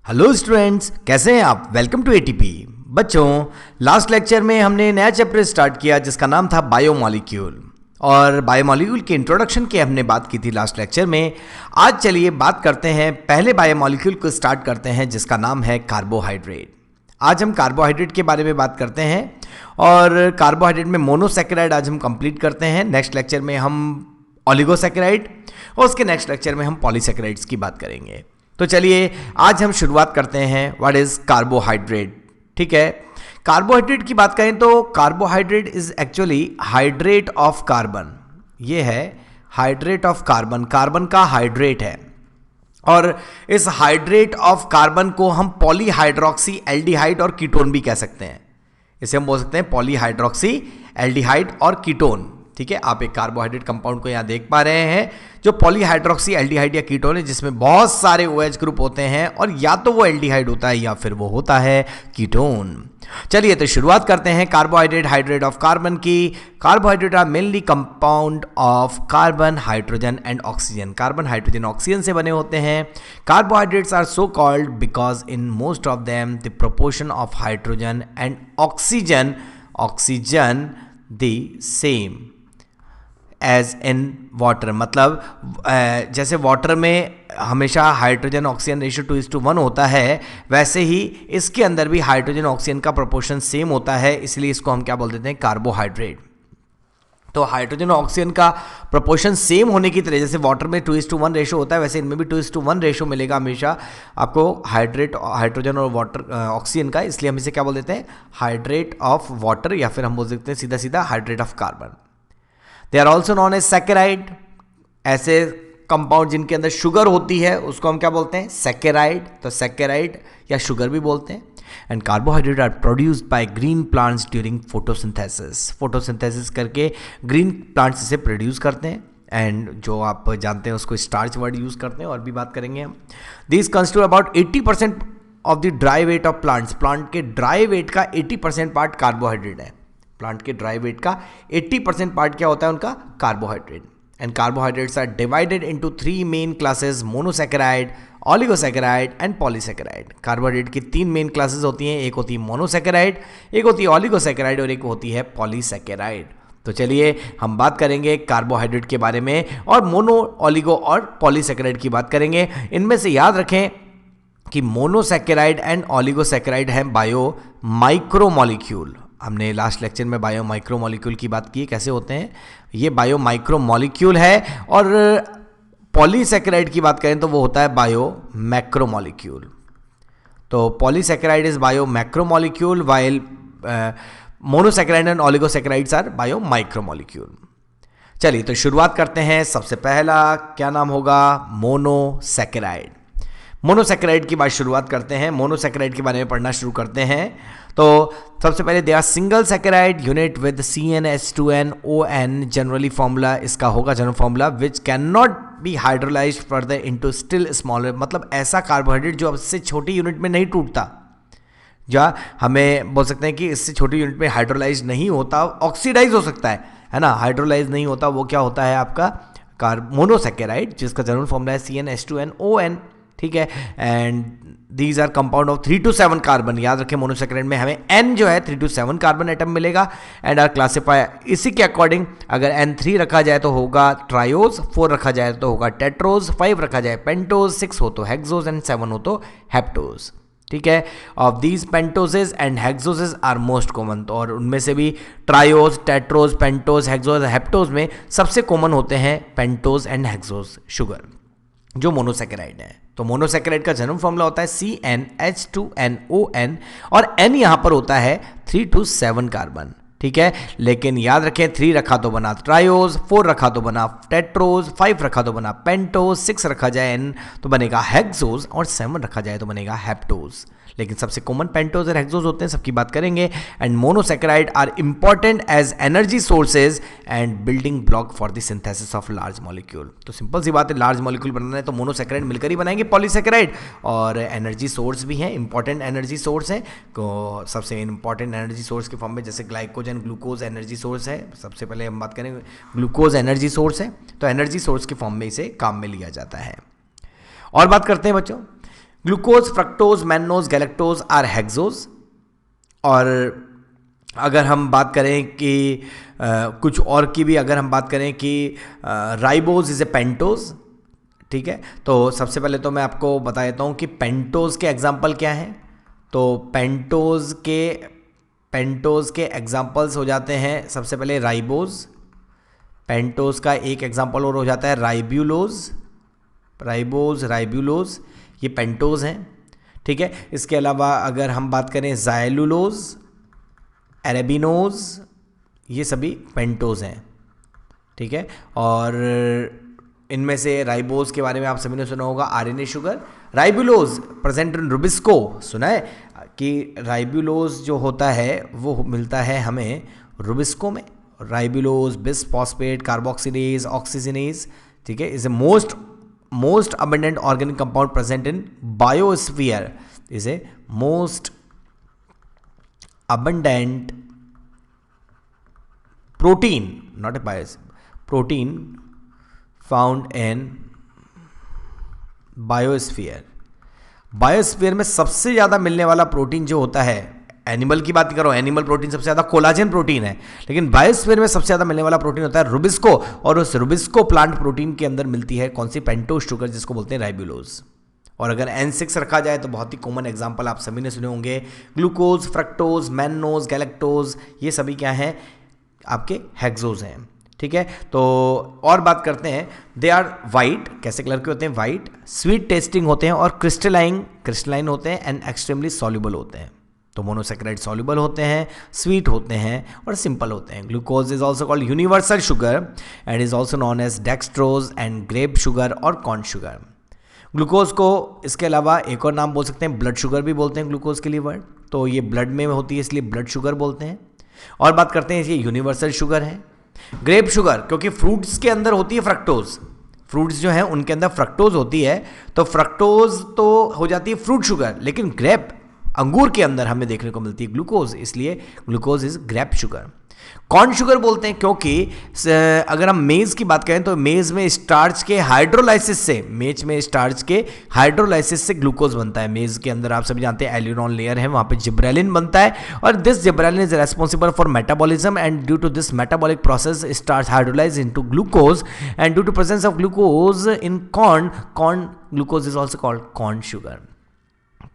Hello students, कैसे हैं आप। Welcome to ATP. बच्चों, लास्ट लेक्चर में हमने नया चैप्टर स्टार्ट किया जिसका नाम था बायोमॉलिक्यूल, और बायोमॉलिक्यूल के इंट्रोडक्शन की हमने बात की थी लास्ट लेक्चर में। आज चलिए बात करते हैं, पहले बायोमॉलिक्यूल को स्टार्ट करते हैं जिसका नाम है कार्बोहाइड्रेट। आज हम कार्बोहाइड्रेट के बारे में बात करते हैं और कार्बोहाइड्रेट में मोनोसैकेराइड आज हम कंप्लीट करते हैं। नेक्स्ट लेक्चर में हम ऑलिगोसैकेराइड और उसके नेक्स्ट लेक्चर में हम पॉलीसैकेराइड्स की बात करेंगे। तो चलिए आज हम शुरुआत करते हैं। What is carbohydrate. ठीक है, कार्बोहाइड्रेट की बात करें तो carbohydrate is actually hydrate of carbon. ये है हाइड्रेट ऑफ कार्बन, कार्बन का हाइड्रेट है। और इस हाइड्रेट ऑफ कार्बन को हम पॉलीहाइड्रोक्सी एल्डिहाइड और कीटोन भी कह सकते हैं। इसे हम बोल सकते हैं पॉलीहाइड्रोक्सी एल्डिहाइड और कीटोन। ठीक है, आप एक कार्बोहाइड्रेट कंपाउंड को यहां देख पा रहे हैं जो पॉलीहाइड्रोक्सी एल्डिहाइड या कीटोन है, जिसमें बहुत सारे OH ग्रुप होते हैं और या तो वो एल्डिहाइड होता है या फिर वो होता है कीटोन। चलिए तो शुरुआत करते हैं कार्बोहाइड्रेट, हाइड्रेट ऑफ कार्बन की। Carbohydrate are mainly compound of carbon, hydrogen and oxygen. Carbon, hydrogen, oxygen से बने होते हैं। Carbohydrates are so called because in most of them the proportion of hydrogen and oxygen the same as in water. मतलब जैसे water में हमेशा hydrogen oxygen ratio 2:1 होता है, वैसे ही इसके अंदर भी हाइड्रोजन ऑक्सीजन का प्रोपोर्शन सेम होता है, इसलिए इसको हम क्या बोल देते हैं, कार्बोहाइड्रेट। तो हाइड्रोजन और ऑक्सीजन का प्रोपोर्शन सेम होने की तरह, जैसे वाटर में 2:1 रेशियो होता है, वैसे इनमें भी 2:1 रेशियो मिलेगा हमेशा आपको हाइड्रोजन और वाटर ऑक्सीजन का। इसलिए हम इसे क्या बोल देते हैं, हाइड्रेट ऑफ वाटर, या फिर हम बोल सकते हैं सीधा सीधा hydrate of carbon. They are also known as saccharide. ऐसे कंपाउंड जिनके अंदर शुगर होती है उसको हम क्या बोलते हैं, सैकेराइड। तो सैकेराइड या शुगर भी बोलते हैं। And carbohydrate are produced by green plants during photosynthesis. Photosynthesis करके ग्रीन प्लांट्स इसे प्रोड्यूस करते हैं। एंड जो आप जानते हैं उसको स्टार्च वर्ड यूज करते हैं, और भी बात करेंगे हम। This constitute about 80% of the dry weight of plants. Plant के ड्राई वेट का 80% पार्ट कार्बोहाइड्रेट है। प्लांट के ड्राई वेट का 80% पार्ट क्या होता है उनका, carbohydrate. And carbohydrates are divided into 3 main classes, monosaccharide, oligosaccharide and polysaccharide. Carbohydrate की 3 मेन क्लासेस होती हैं, एक होती है मोनोसैकेराइड, एक होती है ऑलिगोसैकेराइड और एक होती है पॉलीसैकेराइड। तो चलिए हम बात करेंगे कार्बोहाइड्रेट के बारे में और मोनो, ऑलिगो और पॉलीसैकेराइड की बात करेंगे। इनमें से याद रखें कि मोनोसैकेराइड एंड ऑलिगोसैकेराइड हैं बायो माइक्रोमॉलिक्यूल। हमने लास्ट लेक्चर में बायो माइक्रोमॉलिक्यूल की बात की, कैसे होते हैं ये बायो माइक्रोमॉलिक्यूल है। और पॉलीसैकेराइड की बात करें तो वो होता है बायो मैक्रोमॉलिक्यूल। तो polysaccharide is bio macromolecule while monosaccharide and oligosaccharides are bio micromolecule. चलिए तो शुरुआत करते हैं। सबसे पहला क्या नाम होगा, मोनोसैकेराइड। मोनोसैकेराइड की बात शुरुआत करते हैं, मोनोसैकेराइड के बारे में पढ़ना शुरू करते हैं। तो सबसे पहले they are single saccharide unit with CnH2nOn। Generally formula इसका होगा, general formula which can not be hydrolysed further into still smaller. मतलब ऐसा कार्बोहाइड्रेट जो इससे छोटी यूनिट में नहीं टूटता, या हमें बोल सकते हैं कि इससे छोटी यूनिट में हाइड्रोलाइज नहीं होता, ऑक्सीडाइज हो सकता है ना, हाइड्रोलाइज नहीं होता। वो क्या होता है आपका मोनोसैकेराइड, जिसका जनरल फॉर्मूला है CnH2nOn। ठीक है, and these are compound of 3 to 7 carbon. याद रखें मोनोसैकेराइड में हमें N जो है 3 to 7 कार्बन एटम मिलेगा। एंड आर क्लासिफाई इसी के अकॉर्डिंग, अगर N3 रखा जाए तो होगा ट्रायोज, 4 रखा जाए तो होगा टेट्रोज, 5 रखा जाए पेंटोज, 6 हो तो हेक्सोज एंड 7 हो तो हेप्टोज। ठीक है, of these pentoses and hexoses are most common. तो और उनमें से भी triose, tetrose, pentose, hexose, heptose में सबसे कॉमन होते हैं पेंटोज एंड हेक्सोज शुगर, जो मोनोसैकेराइड है। तो मोनोसैकेराइड का जनरल फॉर्मूला होता है CnH2nOn, और N यहां पर होता है 3 to 7 कार्बन। ठीक है, लेकिन याद रखें 3 रखा तो बना ट्रायोज, 4 रखा तो बना टेट्रोज, 5 रखा तो बना पेंटोज, 6 रखा जाए N तो बनेगा हेक्सोज, और 7 रखा जाए तो बनेगा हेप्टोज। लेकिन सबसे कॉमन पेंटोज और हेक्सोज होते हैं, सबकी बात करेंगे। And monosaccharide are important as energy sources and building block for the synthesis of large molecule. तो सिंपल सी बात है, लार्ज मॉलिक्यूल बनाना है तो मोनोसैकेराइड मिलकर ही बनाएंगे पॉलीसैकेराइड, और एनर्जी सोर्स भी हैं, इंपॉर्टेंट एनर्जी सोर्स है। तो सबसे इंपॉर्टेंट एनर्जी सोर्स के फॉर्म में जैसे ग्लाइकोजन, ग्लूकोज एनर्जी सोर्स है। सबसे पहले हम बात करें ग्लूकोज एनर्जी सोर्स है, तो एनर्जी सोर्स के फॉर्म में इसे काम में लिया जाता है। और बात करते हैं बच्चों, glucose, fructose, mannose, galactose are hexose. और अगर हम बात करें कि कुछ और की भी अगर हम बात करें कि राइबोज इज ए पेंटोज, ठीक है। तो सबसे पहले तो मैं आपको बता देता हूँ कि पेंटोज के एग्जाम्पल क्या हैं। तो पेंटोज के एग्जाम्पल्स हो जाते हैं सबसे पहले राइबोज, पेंटोज का एक एग्जाम्पल और हो जाता है राइब्यूलोज, राइब्यूलोज, ये पेंटोज हैं, ठीक है। इसके अलावा अगर हम बात करें ज़ाइलुलोज, एरेबिनोज, ये सभी पेंटोज हैं, ठीक है। और इनमें से राइबोज के बारे में आप सभी ने सुना होगा, RNA sugar. Ribulose present in Rubisco, सुना है कि राइबुलोज जो होता है वो मिलता है हमें रुबिस्को में। राइबुलोज, बिसफॉस्फेट, कार्बोक्सिलेज, ऑक्सीजनेज, ठीक है, is a most abundant organic compound present in biosphere, is a most abundant protein, not a bias, protein found in biosphere. Biosphere में सबसे ज़्यादा मिलने वाला प्रोटीन जो होता है, एनिमल की बात करो, एनिमल प्रोटीन सबसे ज़्यादा कोलाजन प्रोटीन है, लेकिन बायोस्फीयर में सबसे ज़्यादा मिलने वाला प्रोटीन होता है रुबिस्को, और उस रुबिस्को प्लांट प्रोटीन के अंदर मिलती है कौन सी, पेंटोज शुगर, जिसको बोलते हैं राइबुलोज। और अगर N6 रखा जाए तो बहुत ही कॉमन एग्जांपल आप सभी ने सुने होंगे, ग्लूकोज, फ्रक्टोज, मैनोज, गैलेक्टोज, ये सभी क्या हैं, आपके हेक्सोज हैं, ठीक है। तो और बात करते हैं, दे आर वाइट, कैसे कलर के होते हैं, वाइट, स्वीट टेस्टिंग होते हैं और क्रिस्टलाइन होते हैं एंड एक्सट्रीमली सॉल्युबल होते हैं। तो मोनोसेक्राइड सॉल्युबल होते हैं, स्वीट होते हैं और सिंपल होते हैं। Glucose is also called universal sugar and is also known as dextrose and grape sugar और कॉर्न शुगर। ग्लूकोज को इसके अलावा एक और नाम बोल सकते हैं, ब्लड शुगर भी बोलते हैं ग्लूकोज के लिए वर्ड, तो ये ब्लड में होती है इसलिए ब्लड शुगर बोलते हैं। और बात करते हैं, ये यूनिवर्सल शुगर है। ग्रेप शुगर, क्योंकि फ्रूट्स के अंदर होती है फ्रक्टोज, फ्रूट्स जो हैं उनके अंदर फ्रक्टोज होती है, तो फ्रक्टोज तो हो जाती है फ्रूट शुगर, लेकिन ग्रेप, अंगूर के अंदर हमें देखने को मिलती है ग्लूकोज, इसलिए glucose is grape sugar. Corn sugar बोलते हैं क्योंकि अगर हम मेज की बात करें तो मेज में स्टार्च के हाइड्रोलाइसिस से ग्लूकोज बनता है। मेज के अंदर आप सभी जानते हैं एल्यूरोन लेयर है, वहां पे जिब्रेलिन बनता है, और this gibberellin is responsible for metabolism, and due to this metabolic process starch hydrolyse into glucose, and due to presence of glucose in corn glucose is also called corn sugar.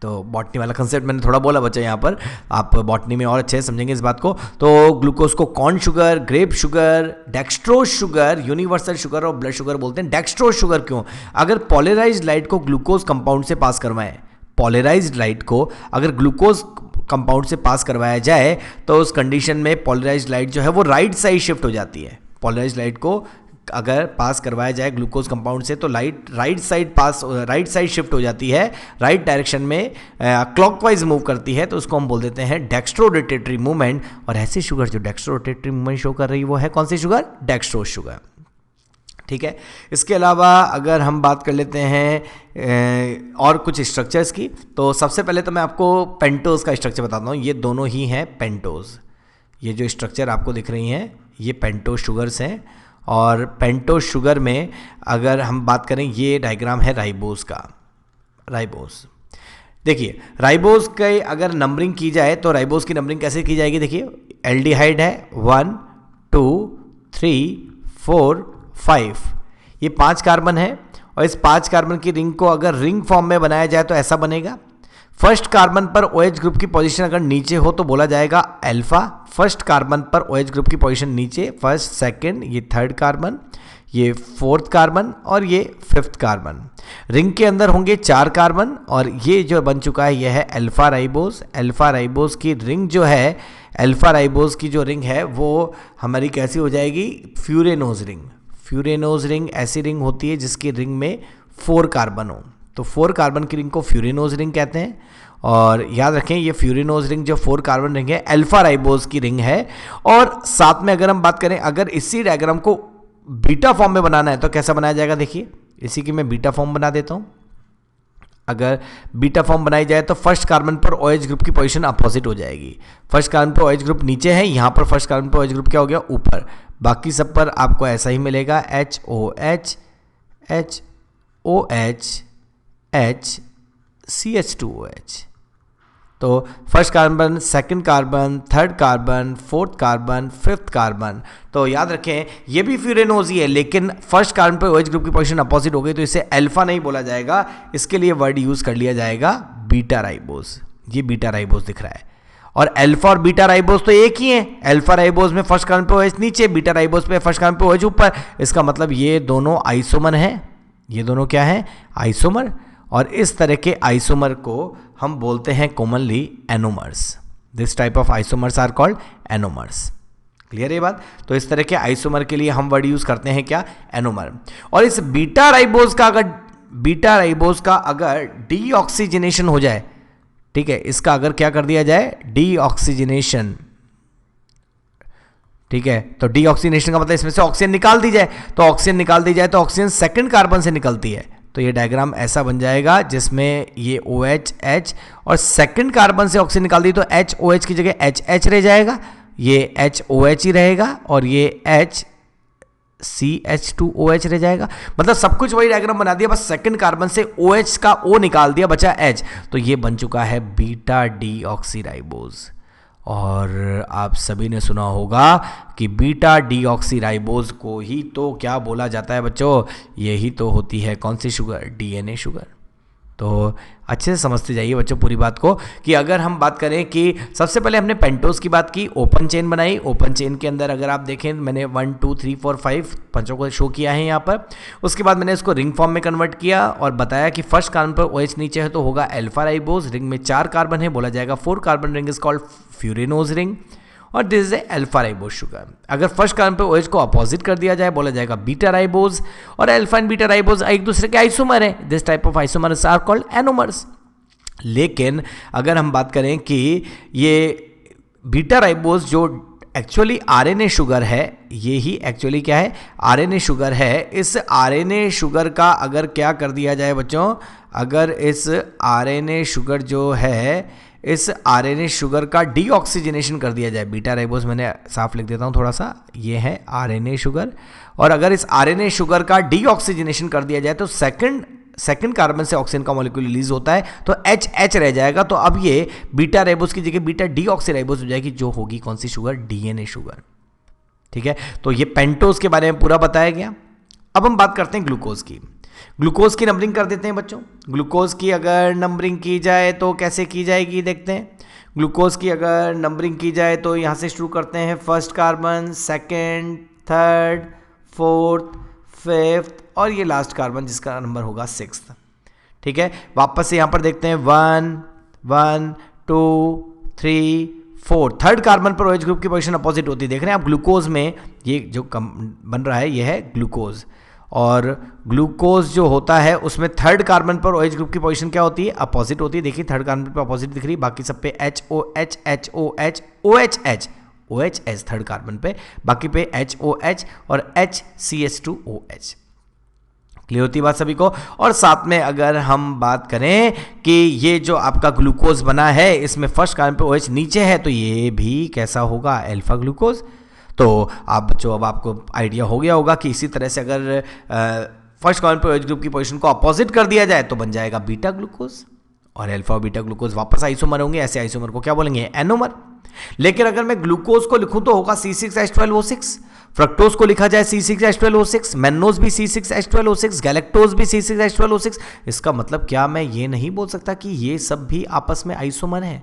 तो botany वाला concept मैंने थोड़ा बोला बच्चा, यहाँ पर आप botany में और अच्छे से समझेंगे इस बात को। तो ग्लूकोज को corn sugar, grape sugar, dextrose sugar, universal sugar और ब्लड शुगर बोलते हैं। डेक्सट्रोज शुगर क्यों? अगर पॉलराइज्ड लाइट को ग्लूकोज कंपाउंड से पास करवाएं, पॉलराइज्ड लाइट को अगर ग्लूकोज कंपाउंड से पास करवाया जाए तो उस कंडीशन में पॉलराइज्ड लाइट जो है वो राइट साइड शिफ्ट हो जाती है। पॉलराइज्ड लाइट को अगर पास करवाया जाए ग्लूकोज कंपाउंड से तो लाइट राइट साइड शिफ्ट हो जाती है, राइट डायरेक्शन में क्लॉकवाइज मूव करती है, तो उसको हम बोल देते हैं डेक्स्ट्रो रोटेटरी मूवमेंट। और ऐसी शुगर जो डेक्स्ट्रो रोटेटरी मूवमेंट शो कर रही है वो है कौन सी शुगर? डेक्स्ट्रोज शुगर, ठीक है। इसके अलावा अगर हम बात कर लेते हैं और कुछ स्ट्रक्चर्स की, तो सबसे पहले तो मैं आपको पेंटोज का स्ट्रक्चर बताता हूँ। ये दोनों ही हैं पेंटोज, ये जो स्ट्रक्चर आपको दिख रही हैं ये पेंटोज शुगर्स हैं। और पेंटोज शुगर में अगर हम बात करें, ये डायग्राम है राइबोज का। राइबोज देखिए, राइबोज के अगर नंबरिंग की जाए तो राइबोज की नंबरिंग कैसे की जाएगी? देखिए, एल्डिहाइड है 1 2 3 4 5, ये 5 कार्बन है, और इस 5 कार्बन की रिंग को अगर रिंग फॉर्म में बनाया जाए तो ऐसा बनेगा। फर्स्ट कार्बन पर OH ग्रुप की पोजीशन अगर नीचे हो तो बोला जाएगा अल्फा। फर्स्ट कार्बन पर OH ग्रुप की पोजीशन नीचे, फर्स्ट, सेकंड, ये थर्ड कार्बन, ये फोर्थ कार्बन और ये फिफ्थ कार्बन। रिंग के अंदर होंगे 4 कार्बन, और ये जो बन चुका है ये है अल्फा राइबोज। अल्फा राइबोज की रिंग जो है, अल्फा राइबोज की जो रिंग है वो हमारी कैसी हो जाएगी? फ्यूरेनोज रिंग। फ्यूरेनोज रिंग ऐसी रिंग होती है जिसकी रिंग में 4 कार्बन हो, तो 4 कार्बन की रिंग को फ्यूरेनोज रिंग कहते हैं। और याद रखें, ये फ्यूरेनोज रिंग जो 4 कार्बन रिंग है अल्फा राइबोज की रिंग है। और साथ में अगर हम बात करें, अगर इसी डायग्राम को बीटा फॉर्म में बनाना है तो कैसा बनाया जाएगा? देखिए, इसी की मैं बीटा फॉर्म बना देता हूं। अगर बीटा फॉर्म बनाई जाए तो फर्स्ट कार्बन पर OH ग्रुप की पोजीशन अपोजिट हो जाएगी। फर्स्ट कार्बन पर OH ग्रुप नीचे है, यहां पर फर्स्ट कार्बन पर OH ग्रुप क्या हो गया? ऊपर। बाकी सब पर आपको ऐसा ही मिलेगा, HOH HOH H CH2OH। तो first carbon, second carbon, third carbon, fourth carbon, fifth carbon. तो याद रखें ये भी फ्यूरेनोज ही है, लेकिन फर्स्ट कार्बन पे OH ग्रुप की पोजीशन अपोजिट हो गई तो इसे अल्फा नहीं बोला जाएगा, इसके लिए वर्ड यूज कर लिया जाएगा बीटा राइबोज। ये बीटा राइबोज दिख रहा है, और अल्फा और बीटा राइबोज तो एक ही है। अल्फा राइबोज में फर्स्ट कार्बन पे OH नीचे, बीटा राइबोज पे फर्स्ट कार्बन पे OH ऊपर। इसका मतलब ये दोनों आइसोमर हैं। ये दोनों क्या है? आइसोमर। और इस तरह के आइसोमर को हम बोलते हैं commonly anomers. This type of isomers are called anomers. Clear है बात? तो इस तरह के आइसोमर के लिए हम वर्ड यूज करते हैं क्या? एनोमर। और इस बीटा राइबोज का अगर डीऑक्सीजनेशन हो जाए, ठीक है, इसका अगर क्या कर दिया जाए? डीऑक्सीजनेशन। ठीक है, तो डीऑक्सीजनेशन का मतलब इसमें से ऑक्सीजन निकाल दी जाए। तो ऑक्सीजन निकाल दी जाए तो ऑक्सीजन सेकंड कार्बन से निकलती है। तो ये डायग्राम ऐसा बन जाएगा जिसमें ये OH H और सेकंड कार्बन से ऑक्सीजन निकाल दी तो HOH की जगह HH रह जाएगा, ये HOH ही रहेगा, और ये CH2OH रह जाएगा। मतलब सब कुछ वही डायग्राम बना दिया, बस सेकंड कार्बन से OH का O निकाल दिया, बचा H। तो ये बन चुका है बीटा डीऑक्सीराइबोज। और आप सभी ने सुना होगा कि बीटा डीऑक्सीराइबोज को ही तो क्या बोला जाता है बच्चों? यही तो होती है कौन सी शुगर? DNA sugar. तो अच्छे से समझते जाइए बच्चों पूरी बात को, कि अगर हम बात करें कि सबसे पहले हमने पेंटोज की बात की, ओपन चेन बनाई। ओपन चेन के अंदर अगर आप देखें, मैंने 1 2 3 4 5 पांचों को शो किया है यहाँ पर। उसके बाद मैंने इसको रिंग फॉर्म में कन्वर्ट किया और बताया कि फर्स्ट कार्बन पर OH नीचे है तो होगा अल्फा राइबोज। रिंग में 4 कार्बन है, बोला जाएगा 4 carbon ring is called furanose ring, और this is a alpha ribose sugar. अगर फर्स्ट कार्बन पे OH को अपोजिट कर दिया जाए, बोला जाएगा बीटा राइबोज। और अल्फा एंड बीटा राइबोज एक दूसरे के आइसोमर है। This type of isomers are called anomers. लेकिन अगर हम बात करें कि ये बीटा राइबोज जो एक्चुअली RNA शुगर है, ये ही एक्चुअली क्या है? RNA शुगर है। इस RNA शुगर का अगर क्या कर दिया जाए बच्चों, अगर इस RNA शुगर जो है, इस RNA शुगर का डीऑक्सीजनेशन कर दिया जाए, बीटा राइबोज मैंने साफ लिख देता हूं थोड़ा सा, ये है RNA शुगर। और अगर इस RNA शुगर का डीऑक्सीजनेशन कर दिया जाए तो सेकंड कार्बन से ऑक्सीजन का मॉलिक्यूल रिलीज होता है, तो HH रह जाएगा। तो अब ये बीटा राइबोज की जगह बीटा डीऑक्सीराइबोज हो जाएगी, जो होगी कौन सी शुगर? DNA sugar. ठीक है, तो ये पेंटोज के बारे में पूरा बताया गया। अब हम बात करते हैं ग्लूकोज की। ग्लूकोज की नंबरिंग कर देते हैं बच्चों। ग्लूकोज की अगर नंबरिंग की जाए तो कैसे की जाएगी देखते हैं। ग्लूकोज की अगर नंबरिंग की जाए तो यहाँ से शुरू करते हैं, first carbon, second, third, fourth, fifth, और ये लास्ट कार्बन जिसका नंबर होगा 6। ठीक है, वापस से यहाँ पर देखते हैं 1 1 2 3 4। थर्ड कार्बन पर OH ग्रुप की पोजीशन अपोजिट होती है। देख रहे हैं आप ग्लूकोज में ये जो बन रहा है, ये है ग्लूकोज। और ग्लूकोज जो होता है उसमें थर्ड कार्बन पर OH ग्रुप की पोजीशन क्या होती है? अपोजिट होती है। देखिए थर्ड कार्बन पर अपोजिट दिख रही है, बाकी सब पे HOH HOH OHH OHH third carbon पे, बाकी पे HOH और HCH2OH। क्लियर होती है बात सभी को? और साथ में अगर हम बात करें कि ये जो आपका ग्लूकोज बना है, इसमें फर्स्ट कार्बन पे OH नीचे है, तो ये भी कैसा होगा? Alpha glucose. तो आप बच्चों अब आपको आइडिया हो गया होगा कि इसी तरह से अगर फर्स्ट कार्बन पे OH ग्रुप की पोजीशन को अपोजिट कर दिया जाए तो बन जाएगा बीटा ग्लूकोज, और अल्फा और बीटा ग्लूकोज वापस आइसोमर होंगे। ऐसे आइसोमर को क्या बोलेंगे? एनोमर। लेकिन अगर मैं ग्लूकोज को लिखूं तो होगा C6H12O6, फ्रक्टोज को लिखा जाए C6H12O6, मैनोज भी C6H12O6, गैलेक्टोज भी C6H12O6। इसका मतलब क्या मैं ये नहीं बोल सकता कि ये सब भी आपस में आइसोमर हैं?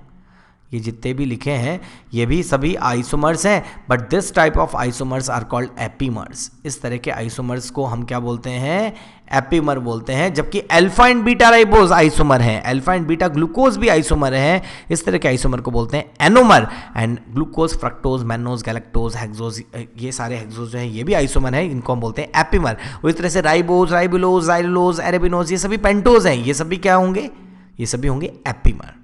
ये जितने भी लिखे हैं ये भी सभी आइसोमर्स हैं, but this type of isomers are called epimers. इस तरह के आइसोमर्स को हम क्या बोलते हैं? एपीमर बोलते हैं। जबकि alpha and beta ribose isomer हैं, अल्फा एंड बीटा ग्लूकोज भी आइसोमर हैं, इस तरह के आइसोमर को बोलते हैं anomer. And glucose, fructose, mannose, galactose, hexose, ये सारे हेक्सोज जो हैं ये भी आइसोमर हैं, इनको हम बोलते हैं एपीमर। उस तरह से राइबोज, राइबुलोज, जाइलोज, एरेबिनोज, ये सभी पेंटोज हैं, ये सभी क्या होंगे? ये सभी होंगे एपीमर।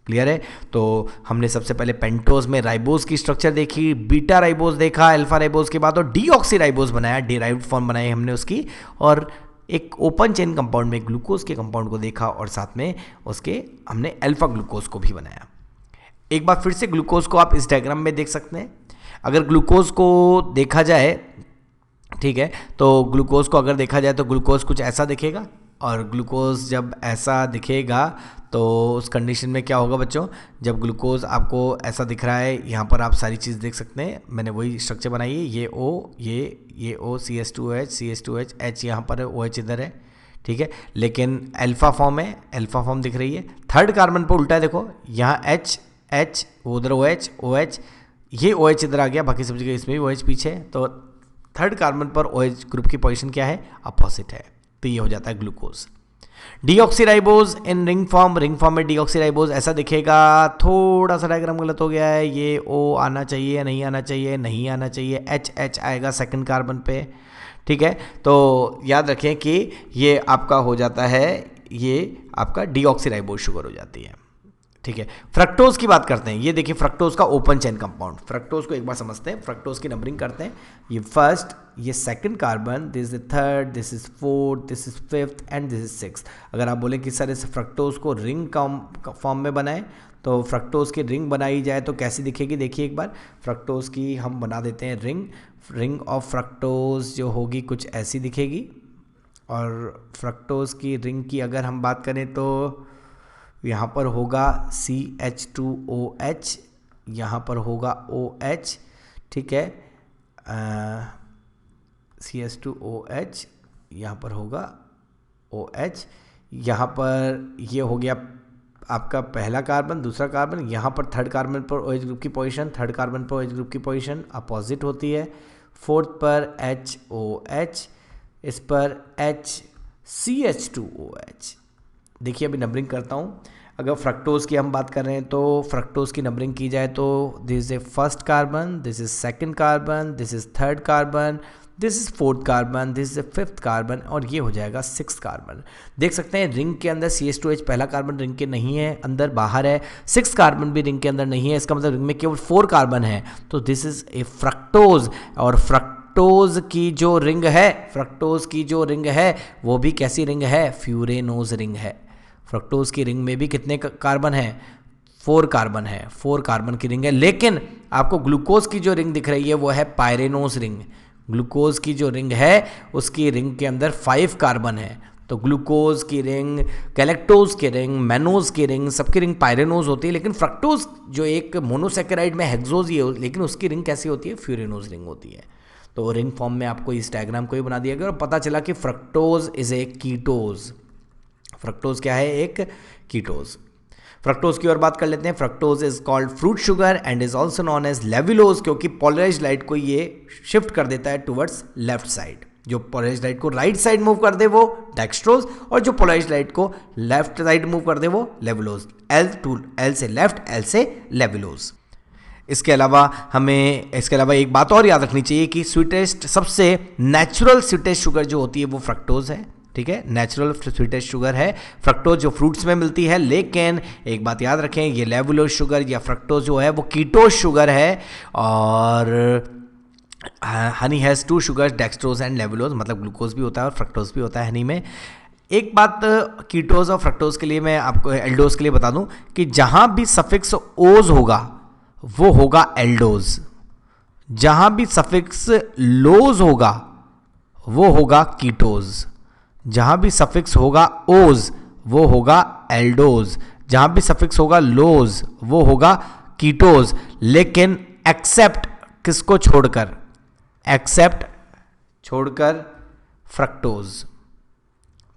क्लियर है? तो हमने सबसे पहले पेंटोज में राइबोज की स्ट्रक्चर देखी, बीटा राइबोज देखा, अल्फा राइबोज के बाद और डीऑक्सी राइबोज बनाया, डेराइव्ड फॉर्म बनाई हमने उसकी, और एक ओपन चेन कंपाउंड में ग्लूकोज के कंपाउंड को देखा, और साथ में उसके हमने अल्फा ग्लूकोज को भी बनाया। एक बार फिर से ग्लूकोज को आप इस डायग्राम में देख सकते हैं। अगर ग्लूकोज को देखा जाए, ठीक है, तो ग्लूकोज को अगर देखा जाए तो ग्लूकोज कुछ ऐसा दिखेगा। और ग्लूकोज जब ऐसा दिखेगा तो उस कंडीशन में क्या होगा बच्चों, जब ग्लूकोज आपको ऐसा दिख रहा है, यहाँ पर आप सारी चीज़ देख सकते हैं, मैंने वही स्ट्रक्चर बनाई है, ये O, ये O, CH2OH H यहाँ पर है, OH इधर है, ठीक है, लेकिन अल्फा फॉर्म है, अल्फा फॉर्म दिख रही है। थर्ड कार्बन पर उल्टा है, देखो यहाँ H उधर OH, ये OH इधर आ गया, बाकी सब जगह इसमें भी OH पीछे है, तो थर्ड कार्बन पर OH ग्रुप की पोजीशन क्या है, अपोजिट है, तो ये हो जाता है glucose. Deoxyribose in ring form में डीऑक्सीराइबोज ऐसा दिखेगा, थोड़ा सा डायग्राम गलत हो गया है, ये O आना चाहिए, नहीं आना चाहिए, नहीं आना चाहिए, H आएगा सेकंड कार्बन पे, ठीक है। तो याद रखें कि ये आपका हो जाता है, ये आपका डीऑक्सीराइबोज शुगर हो जाती है, ठीक है। फ्रक्टोज की बात करते हैं, ये देखिए फ्रक्टोज का ओपन चेन कंपाउंड। फ्रक्टोज को एक बार समझते हैं, फ्रक्टोज की नंबरिंग करते हैं, ये फर्स्ट, ये second carbon, this is third, this is fourth, this is fifth and this is sixth. अगर आप बोलें कि सर इस फ्रक्टोज को रिंग फॉर्म में बनाएं, तो फ्रक्टोज की रिंग बनाई जाए तो कैसी दिखेगी, देखिए एक बार, फ्रक्टोज की हम बना देते हैं रिंग ऑफ फ्रक्टोज जो होगी कुछ ऐसी दिखेगी। और फ्रक्टोज की रिंग की अगर हम बात करें तो यहाँ पर होगा CH2OH, यहाँ पर होगा OH, ठीक है, CH2OH, यहाँ पर होगा OH, यहाँ पर ये हो गया आपका पहला कार्बन, दूसरा कार्बन, यहाँ पर थर्ड कार्बन पर OH ग्रुप की पोजीशन, थर्ड कार्बन पर OH ग्रुप की पोजीशन अपोजिट होती है। फोर्थ पर HOH, इस पर CH2OH। देखिए अभी नंबरिंग करता हूँ, अगर फ्रक्टोज की हम बात कर रहे हैं तो फ्रक्टोज की नंबरिंग की जाए तो this is A first carbon, this is second carbon, this is third carbon, this is fourth carbon, this is A fifth carbon, और ये हो जाएगा सिक्स्थ कार्बन। देख सकते हैं रिंग के अंदर CH2H पहला कार्बन रिंग के नहीं है, अंदर बाहर है, सिक्स कार्बन भी रिंग के अंदर नहीं है, इसका मतलब रिंग में केवल 4 कार्बन है, तो दिस इज ए फ्रक्टोज। और फ्रक्टोज की जो रिंग है वो भी कैसी रिंग है, फ्यूरेनोज रिंग है। फ्रक्टोज की रिंग में भी कितने कार्बन हैं, 4 कार्बन है, 4 कार्बन की रिंग है, लेकिन आपको ग्लूकोज की जो रिंग दिख रही है वो है पायरेनोज रिंग। ग्लूकोज की जो रिंग है उसकी रिंग के अंदर 5 कार्बन है, तो ग्लूकोज की रिंग, गैलेक्टोज की रिंग, मैनोज की रिंग, सबकी रिंग पायरेनोज होती है, लेकिन फ्रक्टोज जो एक मोनोसेकेराइड में हेक्सोज ही है, लेकिन उसकी रिंग कैसी होती है, फ्यूरेनोज रिंग होती है। तो रिंग फॉर्म में आपको इस डायग्राम को ही बना दिया गया और पता चला कि फ्रक्टोज इज ए कीटोज। फ्रक्टोज क्या है, एक कीटोज। फ्रक्टोज की और बात कर लेते हैं। Fructose is called fruit sugar and is also known as levulose, क्योंकि पोलराइज्ड लाइट को ये शिफ्ट कर देता है टुवर्ड्स लेफ्ट साइड। जो पोलराइज्ड लाइट को राइट साइड मूव कर दे वो डेक्स्ट्रोज, और जो पोलराइज्ड लाइट को लेफ्ट साइड मूव कर दे वो लेविलोज। L से लेफ्ट, L से लेविलोज। इसके अलावा एक बात और याद रखनी चाहिए कि स्वीटेस्ट, सबसे नेचुरल स्वीटेस्ट शुगर जो होती है वो फ्रक्टोज है, ठीक है, नेचुरल स्वीटेस्ट शुगर है फ्रक्टोज जो फ्रूट्स में मिलती है। लेकिन एक बात याद रखें, ये लेवुलोज शुगर या फ्रक्टोज जो है वो कीटोज शुगर है, और honey has 2 sugars, dextrose and levulose, मतलब ग्लूकोज भी होता है और फ्रक्टोज भी होता है हनी में। एक बात कीटोज और फ्रक्टोज के लिए मैं आपको, एल्डोज के लिए बता दूं कि जहां भी सफिक्स ओज होगा वो होगा एल्डोज, जहां भी सफिक्स लोज होगा वो होगा कीटोज, जहां भी सफिक्स होगा ओज वो होगा एल्डोज, जहां भी सफिक्स होगा लोज वो होगा कीटोज। लेकिन एक्सेप्ट किसको छोड़कर, एक्सेप्ट छोड़कर फ्रक्टोज।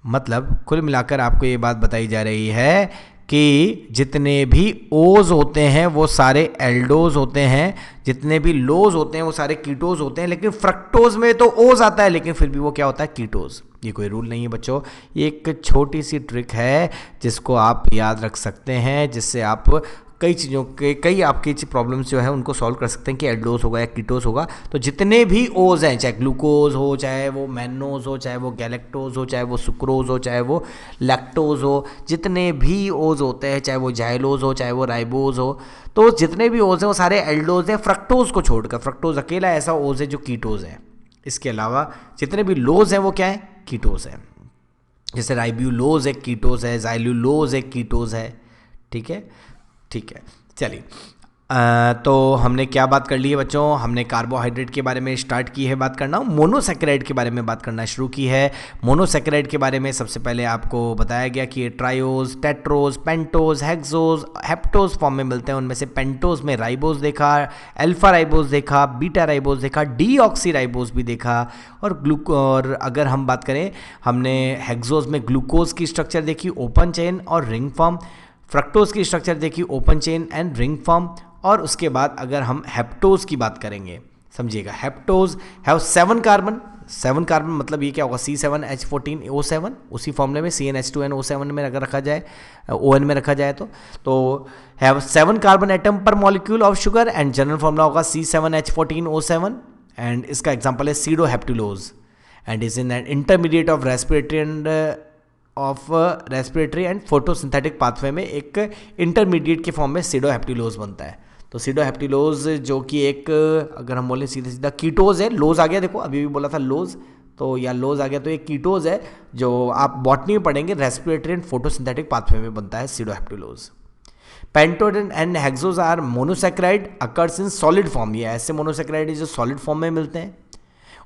मतलब कुल मिलाकर आपको ये बात बताई जा रही है कि जितने भी ओज होते हैं वो सारे एल्डोज होते हैं, जितने भी लोज होते हैं वो सारे कीटोज होते हैं, लेकिन फ्रक्टोज में तो ओज आता है लेकिन फिर भी वो क्या होता है, कीटोज। ये कोई रूल नहीं है बच्चों, ये एक छोटी सी ट्रिक है जिसको आप याद रख सकते हैं, जिससे आप कई चीज़ों के, कई आपकी प्रॉब्लम्स जो है उनको सॉल्व कर सकते हैं कि एल्डोज होगा या कीटोज होगा। तो जितने भी ओज हैं, चाहे ग्लूकोज हो, चाहे वो मैनोज हो, चाहे वो गैलेक्टोज हो, चाहे वो सुक्रोज हो, चाहे वो लैक्टोज हो, जितने भी ओज होते हैं, चाहे वो जाइलोज हो, चाहे वो राइबोज हो, तो जितने भी ओज हैं वो सारे एल्डोज हैं फ्रक्टोज को छोड़कर। फ्रक्टोज अकेला ऐसा ओज है जो कीटोज है। इसके अलावा जितने भी लोज हैं वो क्या है, कीटोज है। जैसे राइब्यूलोज एक कीटोज है, जाइल्यूलोज एक कीटोज है, ठीक है। चलिए तो हमने क्या बात कर ली है बच्चों, हमने कार्बोहाइड्रेट के बारे में स्टार्ट की है बात करना, मोनोसैकेराइड के बारे में बात करना शुरू की है। मोनोसैकेराइड के बारे में सबसे पहले आपको बताया गया कि ये triose, tetrose, pentose, hexose, heptose form में मिलते हैं। उनमें से पेंटोज में राइबोज देखा, अल्फा राइबोज देखा, बीटा राइबोज देखा, डीऑक्सी राइबोज भी देखा। और अगर हम बात करें, हमने हेक्सोज में ग्लूकोज की स्ट्रक्चर देखी, ओपन चेन और रिंग फॉर्म। फ्रक्टोज की स्ट्रक्चर देखी, open chain and ring form. और उसके बाद अगर हम हेप्टोज की बात करेंगे, समझिएगा, हेप्टोज हैव 7 कार्बन। 7 कार्बन मतलब ये क्या होगा, C7H14O7, उसी फॉर्मूले में CnH2nO7 में अगर रखा जाए, ON में रखा जाए तो have 7 carbon atom per molecule of sugar and general formula होगा C7H14O7। एंड इसका एग्जांपल है sedoheptulose and is in an intermediate of respiratory and photosynthetic pathway में एक इंटरमीडिएट के फॉर्म में सीडोहेप्टिलोज बनता है। तो सीडोहेप्टिलोज जो कि एक, अगर हम बोले सीधा सीधा, कीटोज है। लोज आ गया, देखो अभी भी बोला था लोज, तो या लोज आ गया, तो एक कीटोज है जो आप बॉटनी में पढ़ेंगे, रेस्पिरेटरी एंड फोटोसिंथेटिक पाथवे में बनता है sedoheptulose. Pentose and hexose are monosaccharide occurs in solid form. ये ऐसे मोनोसैकेराइड जो सॉलिड फॉर्म में मिलते हैं।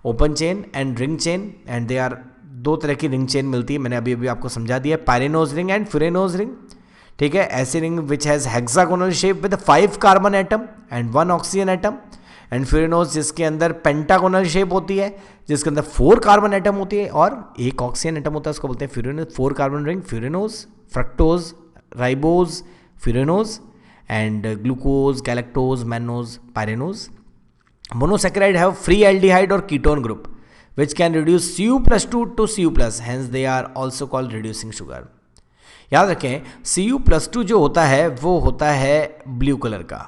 Open chain and ring chain, and they are, 2 तरह की रिंग चेन मिलती है, मैंने अभी अभी आपको समझा दिया, pyranose ring and furanose ring. ठीक है, ऐसी ring which has hexagonal shape with 5 carbon atom and 1 oxygen atom. And furanose जिसके अंदर पेंटागोनल शेप होती है, जिसके अंदर 4 कार्बन एटम होती है और 1 ऑक्सीजन एटम होता है, उसको बोलते हैं furanose. 4 carbon ring furanose, fructose, ribose, furanose and glucose, galactose, mannose, pyranose. Monosaccharide have free aldehyde और ketone group which can reduce Cu+2 to Cu+, hence they are also called reducing sugar। याद रखें, Cu+2 जो होता है वो होता है blue colour का,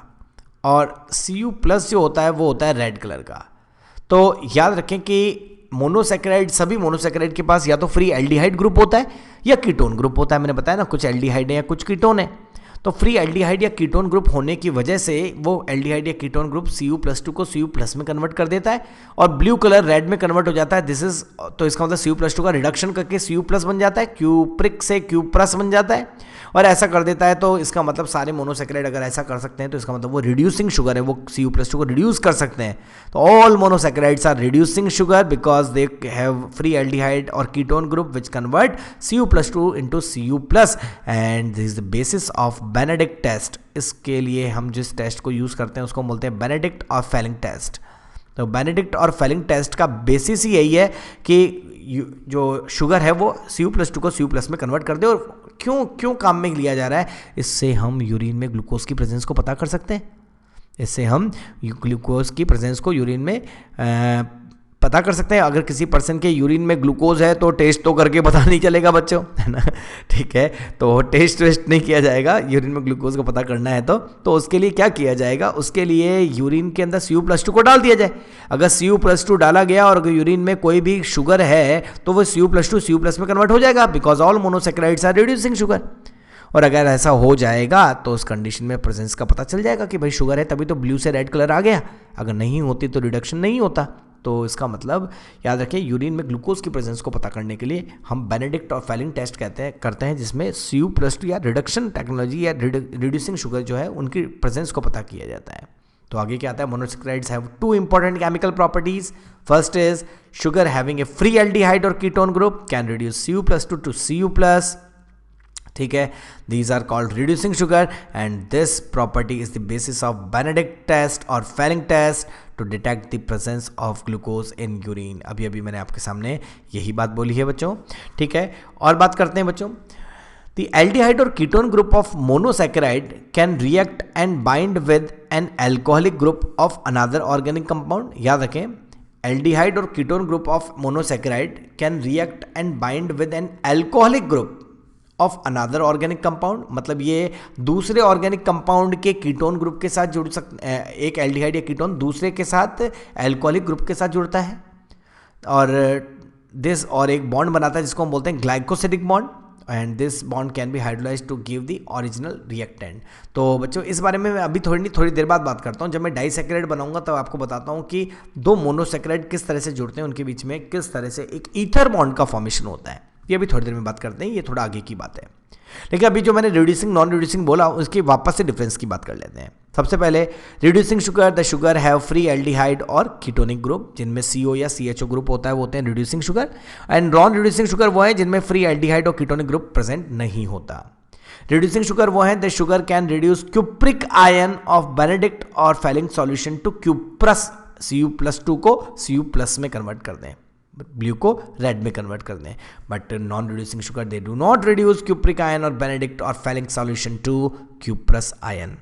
और Cu+ जो होता है वो होता है रेड कलर का। तो याद रखें कि मोनोसैकेराइड, सभी मोनोसैकेराइड के पास या तो फ्री एल्डिहाइड ग्रुप होता है या कीटोन ग्रुप होता है। मैंने बताया ना, कुछ एल्डिहाइड है या कुछ कीटोन है। तो फ्री एल्डिहाइड या कीटोन ग्रुप होने की वजह से वो एल्डिहाइड या कीटोन ग्रुप Cu+2 को Cu+ में कन्वर्ट कर देता है और ब्लू कलर रेड में कन्वर्ट हो जाता है। दिस इज, तो इसका मतलब Cu+2 का रिडक्शन करके Cu+ बन जाता है, क्यूप्रिक से Q+ बन जाता है और ऐसा कर देता है। तो इसका मतलब सारे मोनोसैकेराइड अगर ऐसा कर सकते हैं तो इसका मतलब वो रिड्यूसिंग शुगर है, वो Cu+2 को रिड्यूस कर सकते हैं। तो all monosaccharides are reducing sugar because they have free aldehyde और ketone group which convert Cu+2 into Cu+, and this is the basis of Benedict test. इसके लिए हम जिस टेस्ट को यूज़ करते हैं उसको बोलते हैं बेनेडिक्ट और फेलिंग टेस्ट। तो बेनेडिक्ट और फेलिंग टेस्ट का बेसिस ही यही है कि जो शुगर है वो Cu+2 को Cu+ में कन्वर्ट कर दे। और क्यों काम में लिया जा रहा है, इससे हम यूरिन में ग्लूकोज की प्रेजेंस को पता कर सकते हैं। इससे हम ग्लूकोज की प्रेजेंस को यूरिन में पता कर सकते हैं। अगर किसी पर्सन के यूरिन में ग्लूकोज है तो टेस्ट तो करके पता नहीं चलेगा बच्चों, है ना। ठीक है, तो टेस्ट वेस्ट नहीं किया जाएगा, यूरिन में ग्लूकोज को पता करना है तो उसके लिए क्या किया जाएगा, उसके लिए यूरिन के अंदर Cu+2 को डाल दिया जाए। अगर Cu+2 डाला गया और अगर यूरिन में कोई भी शुगर है तो वो Cu+2 Cu+ में कन्वर्ट हो जाएगा, because all monosaccharides are reducing sugar. और अगर ऐसा हो जाएगा तो उस कंडीशन में प्रेजेंस का पता चल जाएगा कि भाई शुगर है, तभी तो ब्लू से रेड कलर आ गया। अगर नहीं होती तो रिडक्शन नहीं होता। तो इसका मतलब याद रखें, यूरिन में ग्लूकोज की प्रेजेंस को पता करने के लिए हम बेनेडिक्ट और फेलिंग टेस्ट करते हैं जिसमें Cu+2 या रिडक्शन टेक्नोलॉजी या रिड्यूसिंग शुगर जो है उनकी प्रेजेंस को पता किया जाता है। तो आगे क्या आता है, monosaccharides have 2 important chemical properties. First is sugar having a free aldehyde और ketone group can reduce Cu+2 to Cu+। ठीक है, these are called reducing sugar and this property is the basis of Benedict test और Fehling test to detect the presence of glucose in urine। अभी मैंने आपके सामने यही बात बोली है बच्चों। ठीक है, और बात करते हैं बच्चों, the aldehyde or ketone group of monosaccharide can react and bind with an alcoholic group of another organic compound। याद रखें, aldehyde और ketone group of monosaccharide can react and bind with an alcoholic group of another organic compound. मतलब ये दूसरे organic compound के ketone group के साथ जुड़ सकते, एक एल्डिहाइड या कीटोन दूसरे के साथ एल्कोहलिक ग्रुप के साथ जुड़ता है और दिस, और एक बॉन्ड बनाता है जिसको हम बोलते हैं glycosidic bond, and this bond can be hydrolysed to give the original reactant. तो बच्चों इस बारे में मैं अभी थोड़ी देर बाद बात करता हूँ। जब मैं डाइसैकेराइड बनाऊंगा तब आपको बताता हूँ कि 2 मोनोसैकेराइड किस तरह से जुड़ते हैं, उनके बीच में किस तरह से एक ईथर बॉन्ड का फॉर्मेशन होता है। ये भी थोड़ी देर में बात करते हैं, ये थोड़ा आगे की बात है। लेकिन अभी जो मैंने रिड्यूसिंग नॉन रिड्यूसिंग बोला उसकी वापस से डिफरेंस की बात कर लेते हैं। सबसे पहले reducing sugar, the sugar have free aldehyde और कीटोनिक ग्रुप, जिनमें CO या CHO ग्रुप होता है वो होते हैं reducing sugar. And non reducing sugar वो है जिनमें फ्री एल्डिहाइड और कीटोनिक ग्रुप प्रेजेंट नहीं होता। रिड्यूसिंग शुगर वो है the sugar can reduce cupric ion of Benedict और Fehling solution to cuprous, Cu+2 को Cu+ में कन्वर्ट कर दें, ब्लू को रेड में कन्वर्ट कर दें। But non reducing sugar they do not reduce cupric ion और बेनेडिक्ट और Fehling solution to cuprous ion.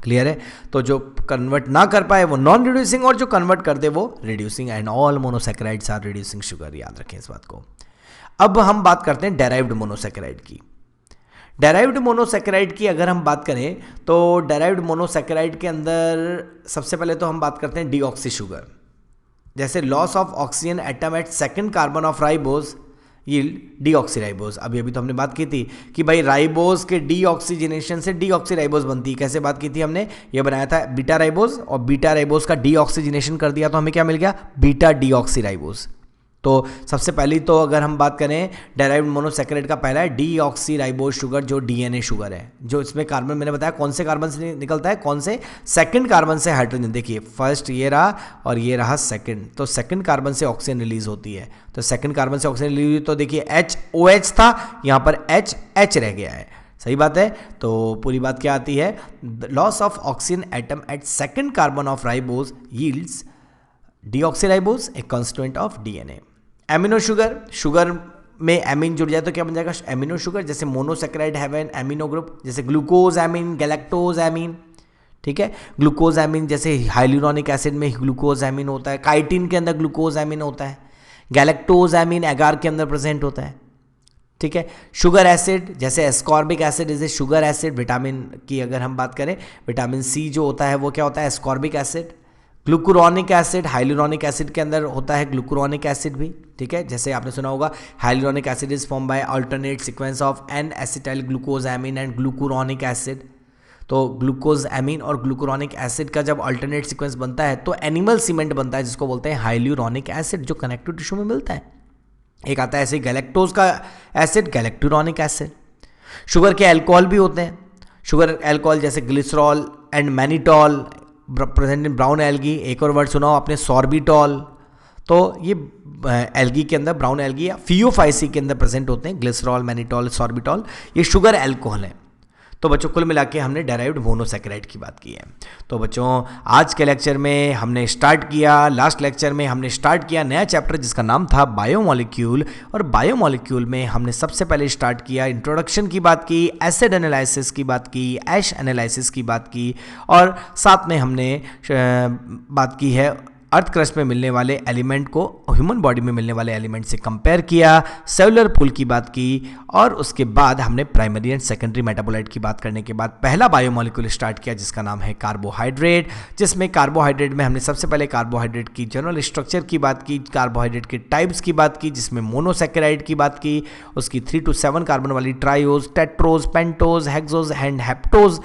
Clear है? तो जो कन्वर्ट ना कर पाए वो नॉन रिड्यूसिंग, और जो कन्वर्ट कर दे वो reducing. And all monosaccharides are reducing sugar, याद रखें इस बात को। अब हम बात करते हैं डेराइव्ड मोनोसैकेराइड की। डेराइव्ड मोनोसैकेराइड की अगर हम बात करें तो डेराइव्ड मोनोसैकेराइड के अंदर सबसे पहले तो हम बात करते हैं डीऑक्सी शुगर। जैसे loss of oxygen atom at second carbon of ribose yield deoxyribose. अभी तो हमने बात की थी कि भाई राइबोज के डीऑक्सीजनेशन से डीऑक्सीराइबोज बनती है। कैसे बात की थी हमने? ये बनाया था बीटा राइबोज, और बीटा राइबोज का डीऑक्सीजनेशन कर दिया तो हमें क्या मिल गया? Beta deoxyribose. तो सबसे पहली तो अगर हम बात करें डेराइव्ड मोनोसैकेराइड का, पहला है डीऑक्सीराइबोज शुगर, जो DNA शुगर है, जो इसमें कार्बन मैंने बताया कौन से कार्बन से निकलता है, कौन से? सेकंड कार्बन से हाइड्रोजन। देखिए फर्स्ट ये रहा और ये रहा सेकंड, तो सेकंड कार्बन से ऑक्सीजन रिलीज होती है। तो सेकंड कार्बन से ऑक्सीजन रिलीज हुई तो देखिए HOH था, यहाँ पर HH रह गया है। सही बात है? तो पूरी बात क्या आती है? Loss of oxygen atom at second carbon of ribose yields deoxyribose, a constituent of DNA। Amino sugar, sugar में एमीन जुड़ जाए तो क्या बन जाएगा? Amino sugar. जैसे monosaccharide have an amino group, जैसे ग्लूकोज एमीन, गैलेक्टोज एमीन। ठीक है, ग्लूकोज एमीन जैसे हाइलुरोनिक एसिड में ग्लूकोज एमीन होता है, काइटिन के अंदर ग्लूकोज एमीन होता है, गैलेक्टोज एमीन एगार के अंदर प्रेजेंट होता है। ठीक है, शुगर एसिड जैसे ascorbic acid is a sugar acid. Vitamin की अगर हम बात करें, विटामिन C जो होता है वो क्या होता है? Ascorbic acid. Glucuronic acid hyaluronic acid के अंदर होता है, ग्लूकुरोनिक एसिड भी। ठीक है, जैसे आपने सुना होगा hyaluronic acid is form by alternate sequence of N acetyl glucosamine and glucuronic acid. तो ग्लूकोज एमीन और ग्लूकुरोनिक एसिड का जब अल्टरनेट सीक्वेंस बनता है तो एनिमल सीमेंट बनता है, जिसको बोलते हैं हाइलुरोनिक एसिड, जो कनेक्टिव टिश्यू में मिलता है। एक आता है ऐसे गैलेक्टोज का एसिड, गैलेक्टुरोनिक एसिड। शुगर के अल्कोहल भी होते हैं, शुगर अल्कोहल जैसे glycerol and mannitol present in brown algae. एक और वर्ड सुनाओ आपने, सॉर्बिटॉल। तो ये एल्गी के अंदर, ब्राउन एल्गी या फियोफाइसी के अंदर प्रेजेंट होते हैं, ग्लिसरॉल, मैनिटॉल, सॉर्बिटॉल, ये शुगर अल्कोहल है। तो बच्चों कुल मिला के हमने डेराइव्ड मोनोसैकेराइड की बात की है। तो बच्चों आज के लेक्चर में हमने स्टार्ट किया, लास्ट लेक्चर में हमने स्टार्ट किया नया चैप्टर जिसका नाम था बायोमोलिक्यूल। और बायोमोलिक्यूल में हमने सबसे पहले स्टार्ट किया इंट्रोडक्शन की बात की, एसिड एनालिसिस की बात की, ऐश एनालिसिस की बात की, और साथ में हमने बात की है अर्थ क्रस्ट में मिलने वाले एलिमेंट को ह्यूमन बॉडी में मिलने वाले एलिमेंट से कंपेयर किया, सेलुलर पूल की बात की, और उसके बाद हमने प्राइमरी एंड सेकेंडरी मेटाबोलाइट की बात करने के बाद पहला बायोमोलिक्यूल स्टार्ट किया जिसका नाम है कार्बोहाइड्रेट। जिसमें कार्बोहाइड्रेट में हमने सबसे पहले कार्बोहाइड्रेट की जनरल स्ट्रक्चर की बात की, कार्बोहाइड्रेट के टाइप्स की बात की, जिसमें मोनोसैकेराइड की बात की, उसकी 3 to 7 कार्बन वाली triose, tetrose, pentose, hexose and heptose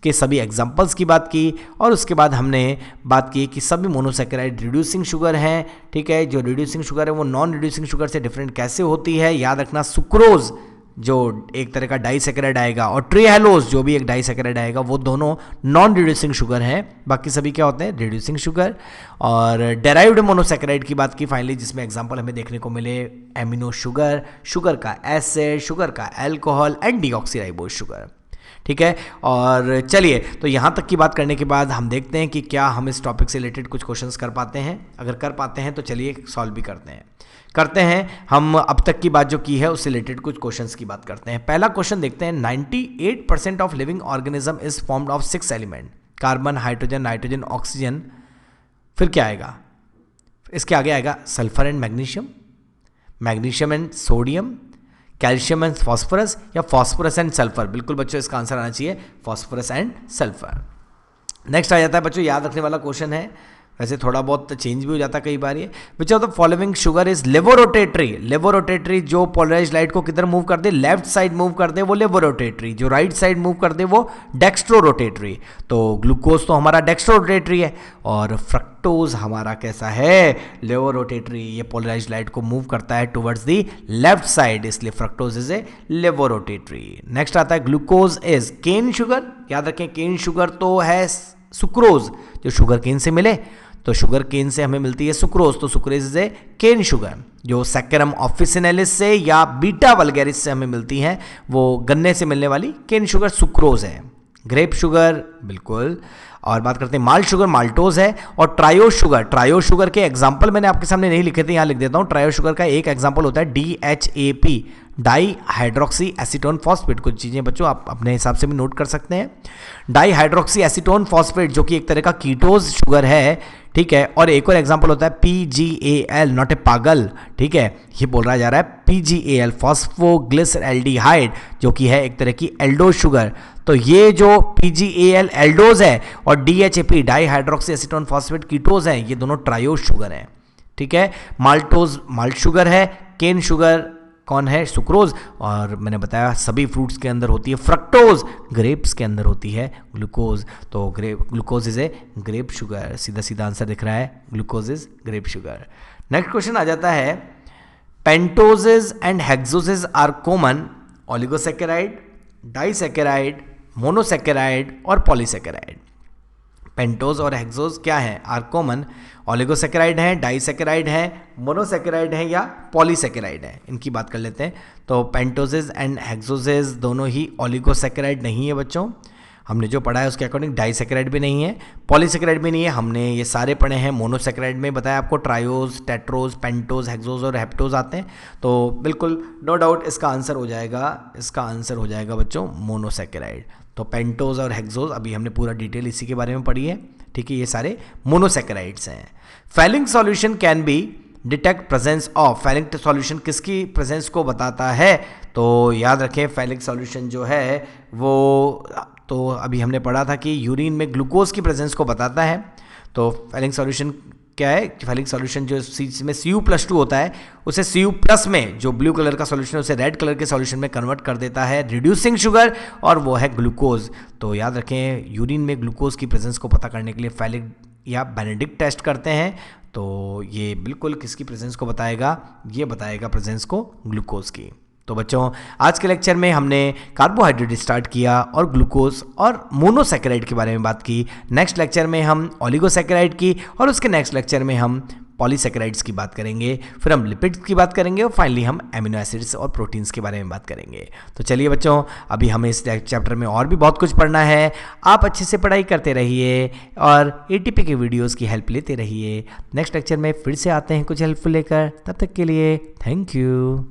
के सभी एग्जाम्पल्स की बात की। और उसके बाद हमने बात की कि सभी मोनोसैकेराइड रिड्यूसिंग शुगर हैं। ठीक है, जो रिड्यूसिंग शुगर है वो नॉन रिड्यूसिंग शुगर से डिफरेंट कैसे होती है, याद रखना सुक्रोज जो एक तरह का डाइसैकेराइड आएगा और ट्रिहेलोज जो भी एक डाइसैकेराइड आएगा, वो दोनों नॉन रिड्यूसिंग शुगर हैं, बाकी सभी क्या होते हैं? Reducing sugar. और डेराइव्ड मोनोसैकेराइड की बात की फाइनली, जिसमें एग्जांपल हमें देखने को मिले एमिनो शुगर, शुगर का एसिड, शुगर का अल्कोहल एंड डीऑक्सीराइबोज शुगर। ठीक है, और चलिए तो यहाँ तक की बात करने के बाद हम देखते हैं कि क्या हम इस टॉपिक से रिलेटेड कुछ क्वेश्चंस कर पाते हैं। अगर कर पाते हैं तो चलिए सॉल्व भी करते हैं। हम अब तक की बात जो की है उससे रिलेटेड कुछ क्वेश्चंस की बात करते हैं। पहला क्वेश्चन देखते हैं, 98% of living organism is formed of 6 element, carbon, hydrogen, nitrogen, oxygen. फिर क्या आएगा? इसके आगे आएगा sulphur and magnesium, magnesium and sodium, calcium and phosphorus, या फॉस्फोरस एंड सल्फर। बिल्कुल बच्चों इसका आंसर आना चाहिए फॉस्फोरस एंड सल्फर। नेक्स्ट आ जाता है बच्चों याद रखने वाला क्वेश्चन है, वैसे थोड़ा बहुत चेंज भी हो जाता कई बार ये। Which of the following sugar is levorotatory. Levorotatory जो पोलराइज लाइट को किधर मूव कर दे, लेफ्ट साइड मूव कर दे वो लेवोरोटेटरी, जो राइट साइड मूव कर दे वो डेक्स्ट्रोरोटेटरी। तो ग्लूकोज तो हमारा डेक्स्ट्रोरोटेटरी है और फ्रक्टोज हमारा कैसा है, लेवोरोटेटरी। ये पोलराइज लाइट को मूव करता है टुवर्ड्स द लेफ्ट साइड, इसलिए फ्रक्टोज इज ए लेवोरोटेटरी। नेक्स्ट आता है ग्लूकोज इज केन शुगर। याद रखें केन शुगर तो है सुक्रोज, जो शुगर केन से मिले, तो शुगर केन से हमें मिलती है सुक्रोज, तो sucrose is a cane sugar. जो सैकरम ऑफिसिनेलिस से या बीटा वल्गैरिस से हमें मिलती है वो गन्ने से मिलने वाली केन शुगर सुक्रोज है। ग्रेप शुगर बिल्कुल। और बात करते हैं माल्ट शुगर, माल्टोज है। और ट्रायोज शुगर, ट्रायोज शुगर के एग्जाम्पल मैंने आपके सामने नहीं लिखे थे, यहाँ लिख देता हूँ। ट्रायोज शुगर का एक एग्जाम्पल होता है DHAP, di hydroxy acetone phosphate. कुछ चीज़ें बच्चों आप अपने हिसाब से भी नोट कर सकते हैं। डाई हाइड्रोक्सी एसीटोन फॉस्फेट जो कि एक तरह का कीटोज शुगर है, ठीक है। और एक और एग्जाम्पल होता है PGAL, नॉट ए पागल, ठीक है, ये बोल रहा जा रहा है PGAL फॉस्फोग्लिसरल्डिहाइड, जो कि है एक तरह की एल्डोज शुगर। तो ये जो PGAL एल्डोज है और DHAP di hydroxy acetone phosphate कीटोज है, ये दोनों ट्रायोज शुगर हैं, ठीक है। माल्टोज माल्ट शुगर है। केन शुगर कौन है, सुक्रोज। और मैंने बताया सभी फ्रूट्स के अंदर होती है फ्रक्टोज, ग्रेप्स के अंदर होती है ग्लूकोज। तो glucose is a grape sugar, सीधा सीधा आंसर दिख रहा है, glucose is grape sugar. Next question आ जाता है, pentoses and hexoses are common oligosaccharide, disaccharide, monosaccharide और पॉलीसैकेराइड। पेंटोज और हेक्सोज क्या है, आर कॉमन, ओलिगोसैकेराइड है, डाइसैकेराइड है, मोनोसैकेराइड है या पॉलीसैकेराइड है। इनकी बात कर लेते हैं। तो पेंटोजेज एंड हेक्सोजेज दोनों ही ओलिगोसैकेराइड नहीं है बच्चों, हमने जो पढ़ा है उसके अकॉर्डिंग। डाइसैकेराइड भी नहीं है, पॉलीसैकेराइड भी नहीं है, हमने ये सारे पढ़े हैं। मोनोसैकेराइड में बताया आपको ट्रायोज, टेट्रोज, पेंटोज, हेक्सोज और हेप्टोज आते हैं। तो बिल्कुल नो डाउट इसका आंसर हो जाएगा बच्चों मोनोसैकेराइड। तो पेंटोज और हेक्सोज अभी हमने पूरा डिटेल इसी के बारे में पढ़ी है, ठीक है। ये सारे मोनोसैकेराइड्स हैं। Fehling solution can be detect presence of, Fehling solution किसकी प्रेजेंस को बताता है, तो याद रखें फेलिंग सॉल्यूशन जो है वो, तो अभी हमने पढ़ा था कि यूरिन में ग्लूकोज की प्रेजेंस को बताता है। तो फेलिंग सॉल्यूशन क्या है, फेलिंग सॉल्यूशन जो में Cu+2 होता है, उसे Cu+ में जो ब्लू कलर का सॉल्यूशन है उसे रेड कलर के सॉल्यूशन में कन्वर्ट कर देता है रिड्यूसिंग शुगर, और वो है ग्लूकोज। तो याद रखें यूरिन में ग्लूकोज की प्रेजेंस को पता करने के लिए फेलिंग या बेनेडिक्ट टेस्ट करते हैं। तो ये बिल्कुल किसकी प्रेजेंस को बताएगा, ये बताएगा प्रेजेंस को ग्लूकोज की। तो बच्चों आज के लेक्चर में हमने कार्बोहाइड्रेट स्टार्ट किया और ग्लूकोज और मोनोसैकेराइड के बारे में बात की। नेक्स्ट लेक्चर में हम ओलिगोसैकेराइड की और उसके नेक्स्ट लेक्चर में हम पॉलीसैकेराइड्स की बात करेंगे, फिर हम लिपिड्स की बात करेंगे और फाइनली हम एमिनो एसिड्स और प्रोटीन्स के बारे में बात करेंगे। तो चलिए बच्चों अभी हमें इस चैप्टर में और भी बहुत कुछ पढ़ना है। आप अच्छे से पढ़ाई करते रहिए और ATP के वीडियोज़ की हेल्प लेते रहिए। नेक्स्ट लेक्चर में फिर से आते हैं कुछ हेल्पफुल लेकर, तब तक के लिए थैंक यू।